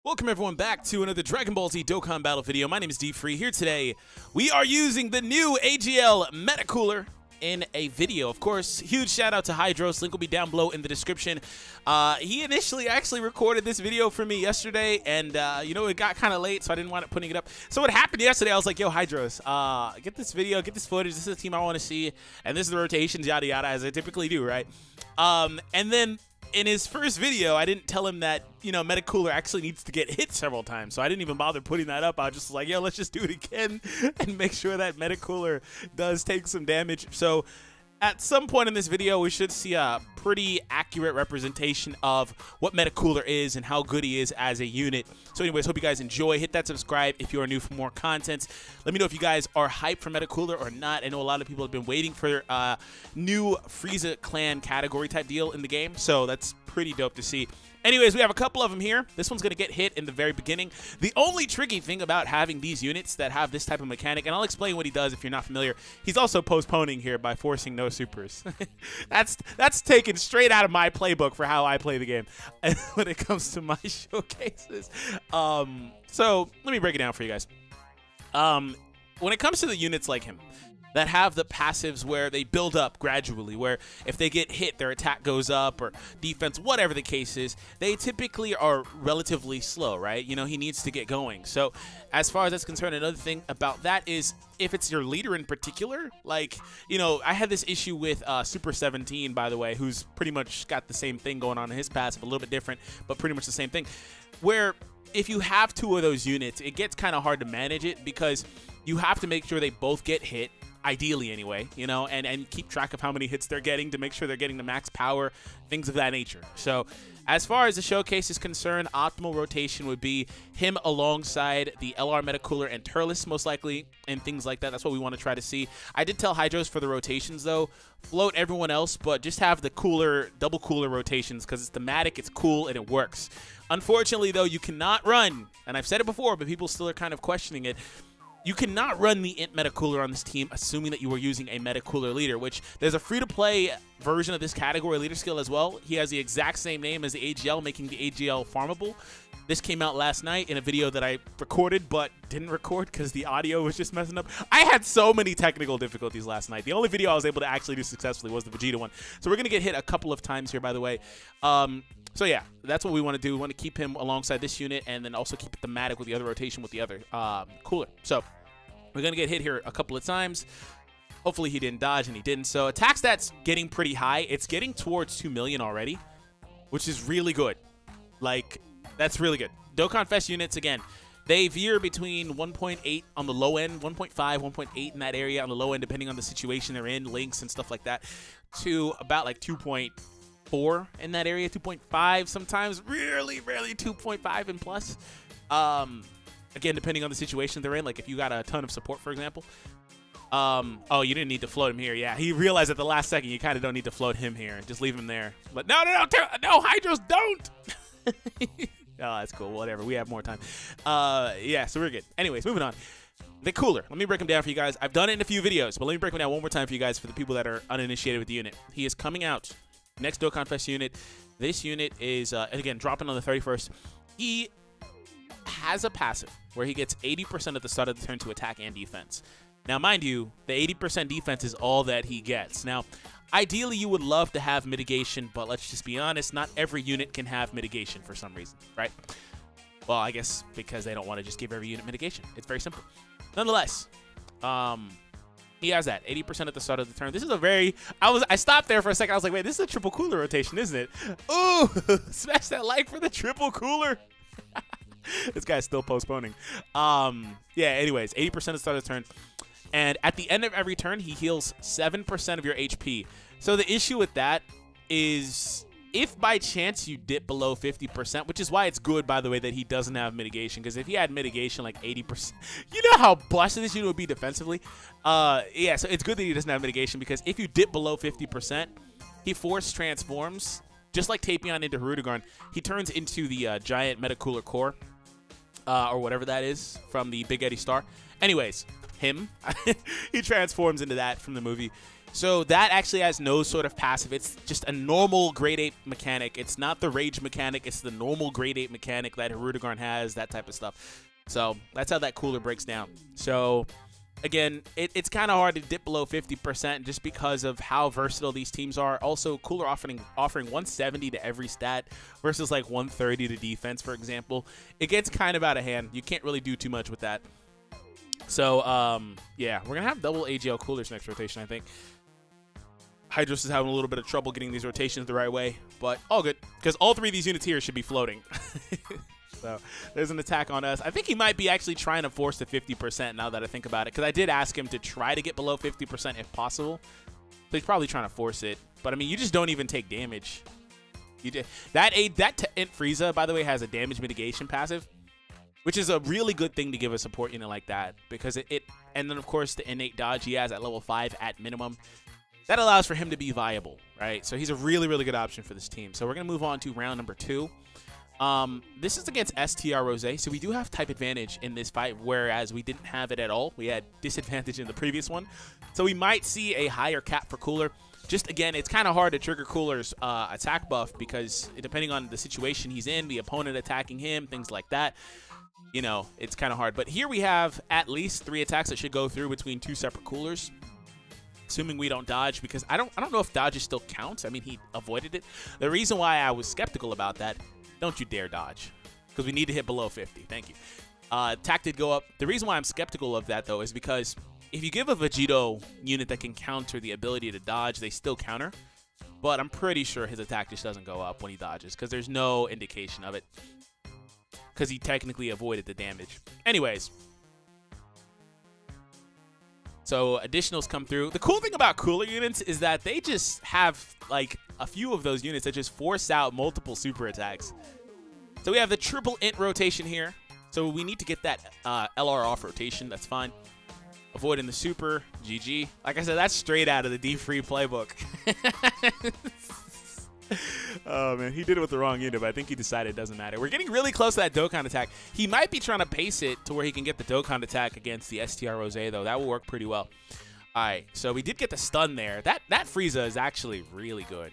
Welcome everyone back to another Dragon Ball Z Dokkan Battle video. My name is D-Free. Here today, we are using the new AGL Meta Cooler in a video. Of course, huge shout out to Hydros. Link will be down below in the description. He initially actually recorded this video for me yesterday, and you know, it got kind of late, so I didn't want it putting it up. So what happened yesterday, I was like, yo, Hydros, get this video, get this footage. This is the team I want to see, and this is the rotations, yada yada, as I typically do, right? And then in his first video, I didn't tell him that, you know, Meta Cooler actually needs to get hit several times. So I didn't even bother putting that up. I was just like, yo, let's just do it again and make sure that Meta Cooler does take some damage. So at some point in this video, we should see a pretty accurate representation of what Meta Cooler is and how good he is as a unit. So anyways, hope you guys enjoy. Hit that subscribe if you are new for more content. Let me know if you guys are hyped for Meta Cooler or not. I know a lot of people have been waiting for new Frieza clan category type deal in the game, so that's pretty dope to see. Anyways, we have a couple of them here. This one's going to get hit in the very beginning. The only tricky thing about having these units that have this type of mechanic, and I'll explain what he does if you're not familiar, he's also postponing here by forcing no supers. That's taken straight out of my playbook for how I play the game when it comes to my showcases. So let me break it down for you guys. When it comes to the units like him, that have the passives where they build up gradually, where if they get hit, their attack goes up, or defense, whatever the case is, they typically are relatively slow, right? You know, he needs to get going. So as far as that's concerned, another thing about that is if it's your leader in particular, like, you know, I had this issue with Super 17, by the way, who's pretty much got the same thing going on in his passive, a little bit different, but pretty much the same thing, where if you have two of those units, it gets kind of hard to manage it because you have to make sure they both get hit, ideally anyway, you know, and keep track of how many hits they're getting to make sure they're getting the max power, things of that nature. So as far as the showcase is concerned, optimal rotation would be him alongside the LR Meta Cooler and Turles most likely, and things like that. That's what we want to try to see. I did tell Hydros for the rotations though, float everyone else, but just have the cooler, double cooler rotations because it's thematic, it's cool, and it works. Unfortunately though, you cannot run, and I've said it before, but people still are kind of questioning it, you cannot run the Int Meta Cooler on this team assuming that you were using a Meta Cooler leader, which there's a free-to-play version of this category leader skill as well. He has the exact same name as the AGL, making the AGL farmable. This came out last night in a video that I recorded but didn't record because the audio was just messing up. I had so many technical difficulties last night. The only video I was able to actually do successfully was the Vegeta one. So we're going to get hit a couple of times here, by the way. So yeah, that's what we want to do. We want to keep him alongside this unit and then also keep it thematic with the other rotation with the other cooler. So we're going to get hit here a couple of times. Hopefully he didn't dodge, and he didn't. So attack stats getting pretty high. It's getting towards 2 million already, which is really good. Like, that's really good. Dokkan Fest units, again, they veer between 1.8 on the low end, 1.5, 1.8 in that area on the low end, depending on the situation they're in, links and stuff like that, to about like 2.4 in that area, 2.5 sometimes, really 2.5 and plus. Again, depending on the situation they're in, like if you got a ton of support, for example. Oh, you didn't need to float him here. Yeah, he realized at the last second you kind of don't need to float him here. Just leave him there. But no, Hydros, don't! Oh, that's cool. Whatever. We have more time. Yeah, so we're good. Anyways, moving on. The cooler. Let me break him down for you guys. I've done it in a few videos, but let me break him down one more time for you guys for the people that are uninitiated with the unit. He is coming out. Next Dokkan Fest unit. This unit is, again, dropping on the 31st. He has a passive where he gets 80% at the start of the turn to attack and defense. Now, mind you, the 80% defense is all that he gets. Now, ideally, you would love to have mitigation, but let's just be honest, not every unit can have mitigation for some reason, right? Well, I guess because they don't want to just give every unit mitigation. It's very simple. Nonetheless, he has that 80% at the start of the turn. This is a very, I stopped there for a second. I was like, wait, this is a triple cooler rotation, isn't it? Ooh, smash that like for the triple cooler. This guy's still postponing. Yeah, anyways, 80% at the start of the turn. And at the end of every turn, he heals 7% of your HP. So the issue with that is if by chance you dip below 50%, which is why it's good, by the way, that he doesn't have mitigation. Because if he had mitigation like 80%, you know how busted this unit would be defensively? Yeah, so it's good that he doesn't have mitigation because if you dip below 50%, he force transforms, just like Tapion into Hirudegarn. He turns into the giant Meta Cooler core. Or whatever that is from the Big Eddie Star. Anyways, him, he transforms into that from the movie. So that actually has no sort of passive. It's just a normal grade 8 mechanic. It's not the rage mechanic. It's the normal grade 8 mechanic that Hirudegarn has, that type of stuff. So that's how that cooler breaks down. So again, it's kind of hard to dip below 50% just because of how versatile these teams are. Also, cooler offering 170 to every stat versus like 130 to defense, for example. It gets kind of out of hand. You can't really do too much with that. So, yeah, we're going to have double AGL coolers next rotation, I think. Hydros is having a little bit of trouble getting these rotations the right way, but all good, because all three of these units here should be floating. So there's an attack on us. I think he might be actually trying to force the 50% now that I think about it, because I did ask him to try to get below 50% if possible. So he's probably trying to force it. But, I mean, you just don't even take damage. You did. That Int Frieza, by the way, has a damage mitigation passive, which is a really good thing to give a support unit like that, because and then, of course, the innate dodge he has at level 5 at minimum. That allows for him to be viable, right? So he's a really, really good option for this team. So we're going to move on to round number 2. This is against STR Rose, so we do have type advantage in this fight, whereas we didn't have it at all. We had disadvantage in the previous one. So we might see a higher cap for Cooler. Just, again, it's kind of hard to trigger Cooler's attack buff because depending on the situation he's in, the opponent attacking him, things like that, you know, it's kind of hard. But here we have at least 3 attacks that should go through between 2 separate Coolers. Assuming we don't dodge, because I don't know if dodges still counts. I mean, he avoided it. The reason why I was skeptical about that, don't you dare dodge, because we need to hit below 50. Thank you. Attack did go up. The reason why I'm skeptical of that, though, is because if you give a Vegito unit that can counter the ability to dodge, they still counter. But I'm pretty sure his attack just doesn't go up when he dodges, because there's no indication of it, because he technically avoided the damage. Anyways. So additionals come through. The cool thing about cooler units is that they just have like a few of those units that just force out multiple super attacks. So we have the triple int rotation here. So we need to get that LR off rotation. That's fine. Avoiding the super. GG. Like I said, that's straight out of the D-Free playbook. Oh, man. He did it with the wrong unit, but I think he decided it doesn't matter. We're getting really close to that Dokkan attack. He might be trying to pace it to where he can get the Dokkan attack against the STR Rose, though. That will work pretty well. All right, so we did get the stun there. That Frieza is actually really good.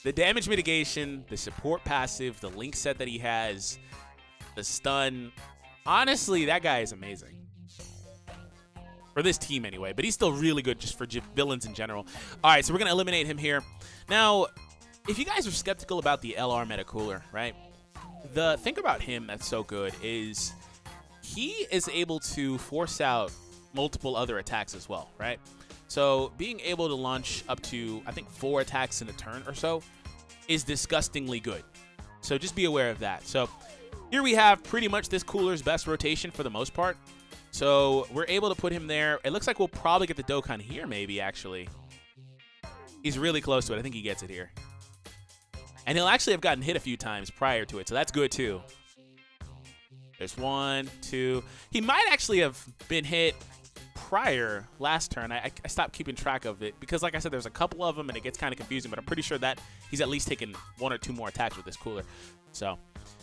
The damage mitigation, the support passive, the link set that he has, the stun. Honestly, that guy is amazing. For this team, anyway. But he's still really good just for villains in general. All right, so we're going to eliminate him here. Now, if you guys are skeptical about the LR Meta Cooler, right? The thing about him that's so good is he is able to force out multiple other attacks as well, right? So being able to launch up to, I think, 4 attacks in a turn or so is disgustingly good. So just be aware of that. So here we have pretty much this Cooler's best rotation for the most part. So we're able to put him there. It looks like we'll probably get the Dokkan here, maybe, actually. He's really close to it. I think he gets it here. And he'll actually have gotten hit a few times prior to it, so that's good, too. There's 1, 2. He might actually have been hit prior last turn. I stopped keeping track of it because, like I said, there's a couple of them, and it gets kind of confusing, but I'm pretty sure that he's at least taken 1 or 2 more attacks with this Cooler. So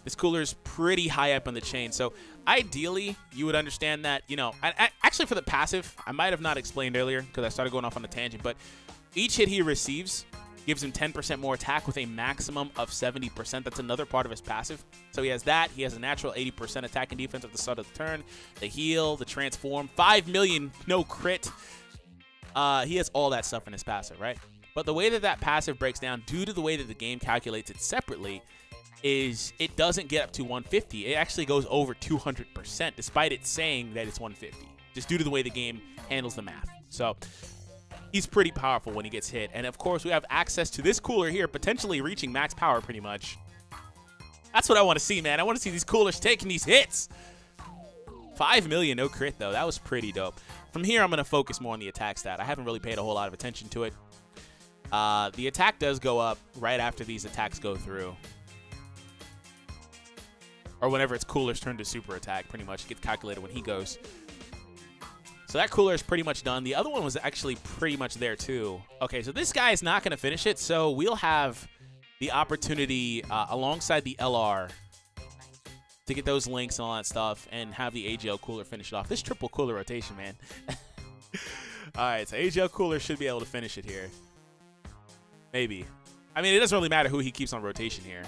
this Cooler's pretty high up on the chain. So ideally, you would understand that, you know, actually for the passive, I might have not explained earlier because I started going off on a tangent, but each hit he receives gives him 10% more attack with a maximum of 70%. That's another part of his passive. So he has that. He has a natural 80% attack and defense at the start of the turn. The heal, the transform, 5 million, no crit. He has all that stuff in his passive, right? But the way that that passive breaks down, due to the way that the game calculates it separately, is it doesn't get up to 150. It actually goes over 200%, despite it saying that it's 150, just due to the way the game handles the math. So he's pretty powerful when he gets hit. And, of course, we have access to this Cooler here, potentially reaching max power pretty much. That's what I want to see, man. I want to see these Coolers taking these hits. 5 million, no crit, though. That was pretty dope. From here, I'm going to focus more on the attack stat. I haven't really paid a whole lot of attention to it. The attack does go up right after these attacks go through. Or whenever it's Cooler's turn to super attack, pretty much. It gets calculated when he goes. So that Cooler is pretty much done. The other one was actually pretty much there, too. Okay, so this guy is not going to finish it, so we'll have the opportunity alongside the LR to get those links and all that stuff and have the AGL Cooler finish it off. This triple Cooler rotation, man. All right, so AGL Cooler should be able to finish it here. Maybe. I mean, it doesn't really matter who he keeps on rotation here.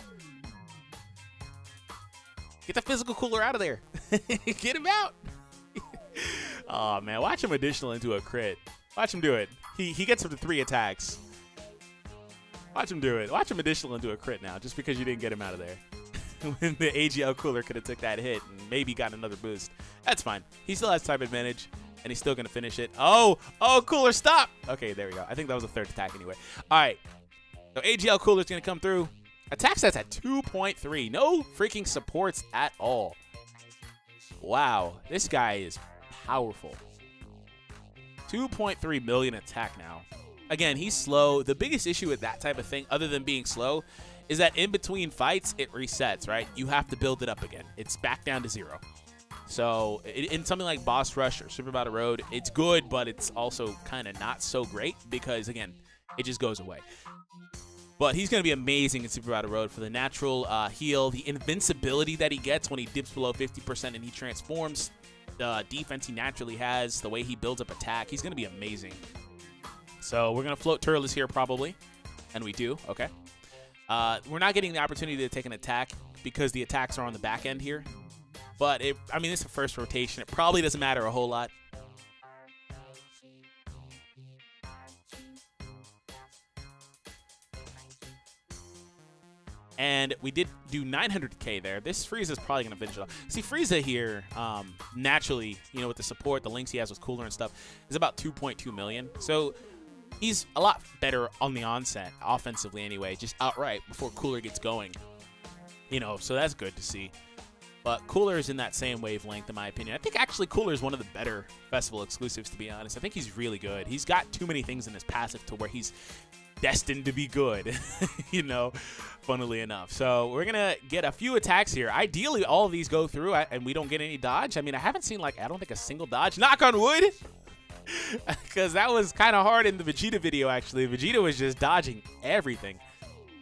Get the physical cooler out of there. Get him out. Oh, man. Watch him additional into a crit. Watch him do it. He gets up to 3 attacks. Watch him do it. Watch him additional into a crit now, just because you didn't get him out of there. When the AGL Cooler could have took that hit and maybe got another boost. That's fine. He still has type advantage, and he's still going to finish it. Oh, Cooler, stop. Okay, there we go. I think that was a 3rd attack anyway. All right. So AGL Cooler's going to come through. Attack stats at 2.3. No freaking supports at all. Wow. This guy is powerful. 2.3 million attack now. Again, he's slow. The biggest issue with that type of thing, other than being slow, is that in between fights, it resets, right? You have to build it up again. It's back down to 0. So in something like Boss Rush or Super Battle Road, it's good, but it's also kind of not so great because, again, it just goes away. But he's going to be amazing in Super Battle Road for the natural heal, the invincibility that he gets when he dips below 50% and he transforms, the defense he naturally has, the way he builds up attack. He's going to be amazing. So we're going to float Turles here probably, and we do. Okay. We're not getting the opportunity to take an attack because the attacks are on the back end here. But, I mean, it's the first rotation. It probably doesn't matter a whole lot. And we did do 900k there. This Frieza's probably going to finish it off. See, Frieza here, naturally, you know, with the support, the links he has with Cooler and stuff, is about 2.2 million. So he's a lot better on the onset, offensively anyway, just outright before Cooler gets going. You know, so that's good to see. But Cooler is in that same wavelength, in my opinion. I think actually Cooler is one of the better festival exclusives, to be honest. I think he's really good. He's got too many things in his passive to where he's destined to be good, you know, funnily enough. So we're going to get a few attacks here. Ideally, all of these go through and we don't get any dodge. I mean, I haven't seen, like, I don't think a single dodge. Knock on wood! Because that was kind of hard in the Vegeta video, actually. Vegeta was just dodging everything.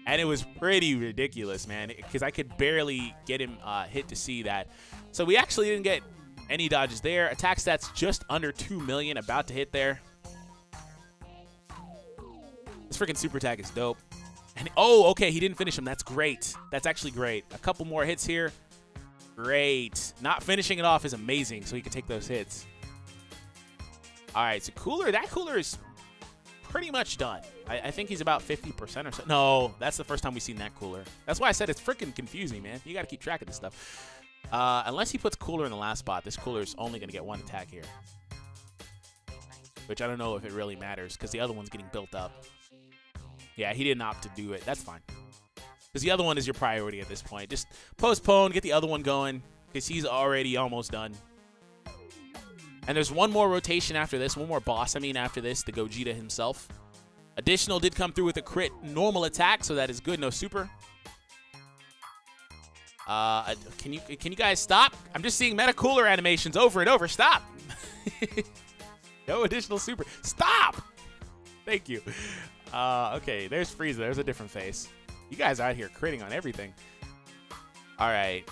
And it was pretty ridiculous, man, because I could barely get him hit to see that. So we actually didn't get any dodges there. Attack stats just under 2 million, about to hit there. This freaking super attack is dope. And oh, okay, he didn't finish him. That's great. That's actually great. A couple more hits here. Great. Not finishing it off is amazing, so he can take those hits. All right, so Cooler, that Cooler is pretty much done. I think he's about 50% or so. No, that's the first time we've seen that Cooler. That's why I said it's freaking confusing, man. You got to keep track of this stuff. Unless he puts Cooler in the last spot, this Cooler is only going to get 1 attack here. Which I don't know if it really matters because the other one's getting built up. Yeah, he didn't opt to do it. That's fine. Because the other one is your priority at this point. Just postpone, get the other one going because he's already almost done. And there's one more rotation after this, one more boss, after this, the Gogeta himself. Additional did come through with a crit normal attack, so that is good, no super. Can you guys stop? I'm just seeing Meta Cooler animations over and over. Stop! No additional super. Stop! Thank you. Okay, there's Frieza. There's a different face. You guys are out here critting on everything. All right.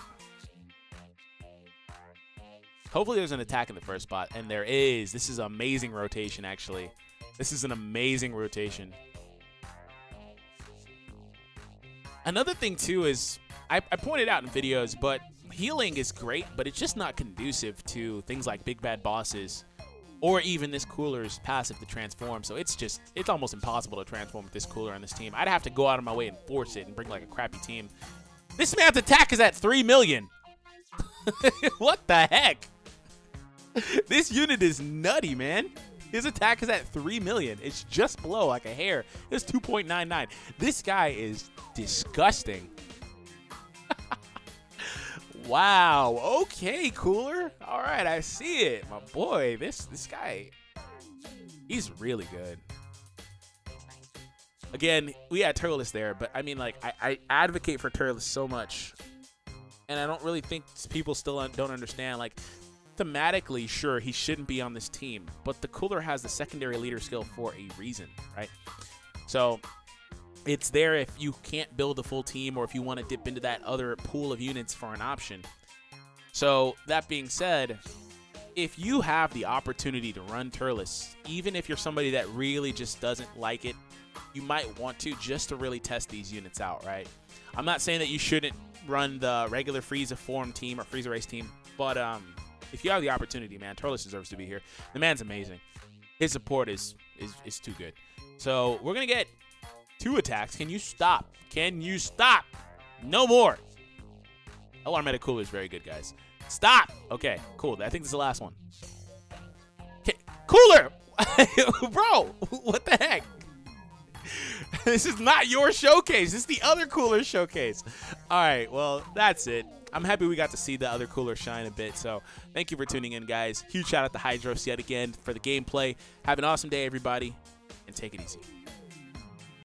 Hopefully there's an attack in the first spot, and there is. This is amazing rotation, actually. This is an amazing rotation. Another thing, too, is I pointed out in videos, but healing is great, but it's just not conducive to things like big bad bosses or even this Cooler's passive to transform. So it's almost impossible to transform with this Cooler on this team. I'd have to go out of my way and force it and bring like a crappy team. This man's attack is at 3 million. What the heck? This unit is nutty, man. His attack is at 3 million. It's just below, like a hair. It's 2.99. This guy is disgusting. Wow. Okay, Cooler. All right, I see it. My boy, this guy, he's really good. Again, we had Turles there, but I mean, like, I advocate for Turles so much, and I don't really think people still don't understand, like, thematically, sure, he shouldn't be on this team, but the Cooler has the secondary leader skill for a reason, right? So it's there if you can't build a full team or if you want to dip into that other pool of units for an option. So that being said, if you have the opportunity to run Turles, even if you're somebody that really just doesn't like it, you might want to just to really test these units out, right? I'm not saying that you shouldn't run the regular Frieza form team or Frieza race team, but if you have the opportunity, man, Turles deserves to be here. The man's amazing. His support is too good. So we're going to get 2 attacks. Can you stop? Can you stop? No more. Oh, our Meta Cooler is very good, guys. Stop. Okay, cool. I think this is the last one. Okay, Cooler! Bro, what the heck? This is not your showcase. This is the other Cooler showcase. All right, well, that's it. I'm happy we got to see the other Cooler shine a bit. So thank you for tuning in, guys. Huge shout out to Hydros yet again for the gameplay. Have an awesome day, everybody, and take it easy.